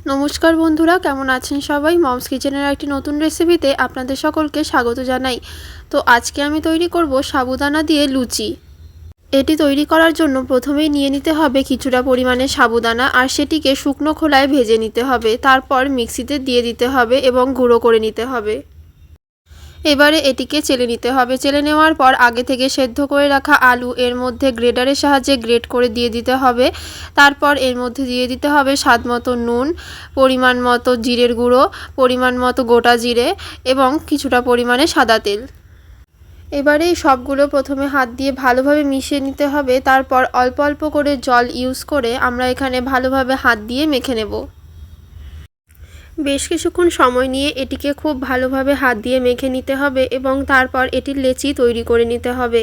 নমস্কার বন্ধুরা, কেমন আছেন সবাই? মমস কিচেনের একটি নতুন রেসিপিতে আপনাদের সকলকে স্বাগত জানাই। তো আজকে আমি তৈরি করব সাবুদানা দিয়ে লুচি। এটি তৈরি করার জন্য প্রথমেই নিয়ে নিতে হবে কিছুটা পরিমাণে সাবুদানা, আর সেটিকে শুকনো খোলায় ভেজে নিতে হবে। তারপর মিক্সিতে দিয়ে দিতে হবে এবং গুঁড়ো করে নিতে হবে। এবারে এটিকে চেলে নিতে হবে। চেলে নেওয়ার পর আগে থেকে সেদ্ধ করে রাখা আলু এর মধ্যে গ্রেটারের সাহায্যে গ্রেট করে দিয়ে দিতে হবে। তারপর এর মধ্যে দিয়ে দিতে হবে স্বাদ মতো নুন, পরিমাণ মতো জিরের গুঁড়ো, পরিমাণ মতো গোটা জিরে এবং কিছুটা পরিমাণে সাদা তেল। এবারে এই সবগুলো প্রথমে হাত দিয়ে ভালোভাবে মিশিয়ে নিতে হবে। তারপর অল্প অল্প করে জল ইউজ করে আমরা এখানে ভালোভাবে হাত দিয়ে মেখে নেব। বেশ কিছুক্ষণ সময় নিয়ে এটিকে খুব ভালোভাবে হাত দিয়ে মেখে নিতে হবে এবং তারপর এটির লেচি তৈরি করে নিতে হবে।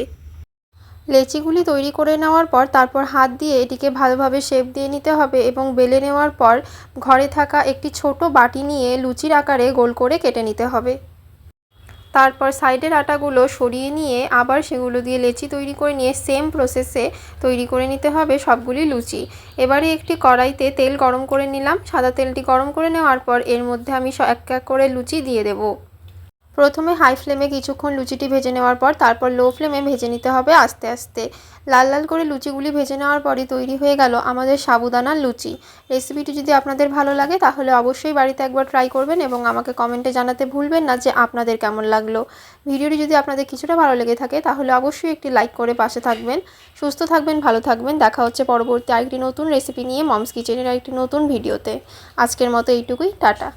লেচিগুলি তৈরি করে নেওয়ার পর তারপর হাত দিয়ে এটিকে ভালোভাবে শেপ দিয়ে নিতে হবে এবং বেলে নেওয়ার পর ঘরে থাকা একটি ছোট বাটি নিয়ে লুচির আকারে গোল করে কেটে নিতে হবে। তারপর সাইডের আটাগুলো সরিয়ে নিয়ে আবার সেগুলো দিয়ে লেচি তৈরি করে নিয়ে সেম প্রসেসে তৈরি করে নিতে হবে সবগুলি লুচি। এবারে একটি কড়াইতে তেল গরম করে নিলাম। সাদা তেলটি গরম করে নেওয়ার পর এর মধ্যে আমি এক এক করে লুচি দিয়ে দেব। প্রথমে হাই ফ্লেমে কিছুক্ষণ লুচিটি ভেজে নেওয়ার পর তারপর লো ফ্লেমে ভেজে নিতে হবে আস্তে আস্তে। লাল লাল করে লুচিগুলি ভেজে নেওয়ার পরই তৈরি হয়ে গেল আমাদের সাবুদানার লুচি। রেসিপিটি যদি আপনাদের ভালো লাগে তাহলে অবশ্যই বাড়িতে একবার ট্রাই করবেন এবং আমাকে কমেন্টে জানাতে ভুলবেন না যে আপনাদের কেমন লাগলো। ভিডিওটি যদি আপনাদের কিছুটা ভালো লেগে থাকে তাহলে অবশ্যই একটি লাইক করে পাশে থাকবেন। সুস্থ থাকবেন, ভালো থাকবেন। দেখা হচ্ছে পরবর্তী আরেকটি নতুন রেসিপি নিয়ে মমস কিচেনের আরেকটি নতুন ভিডিওতে। আজকের মতো এইটুকুই, টাটা।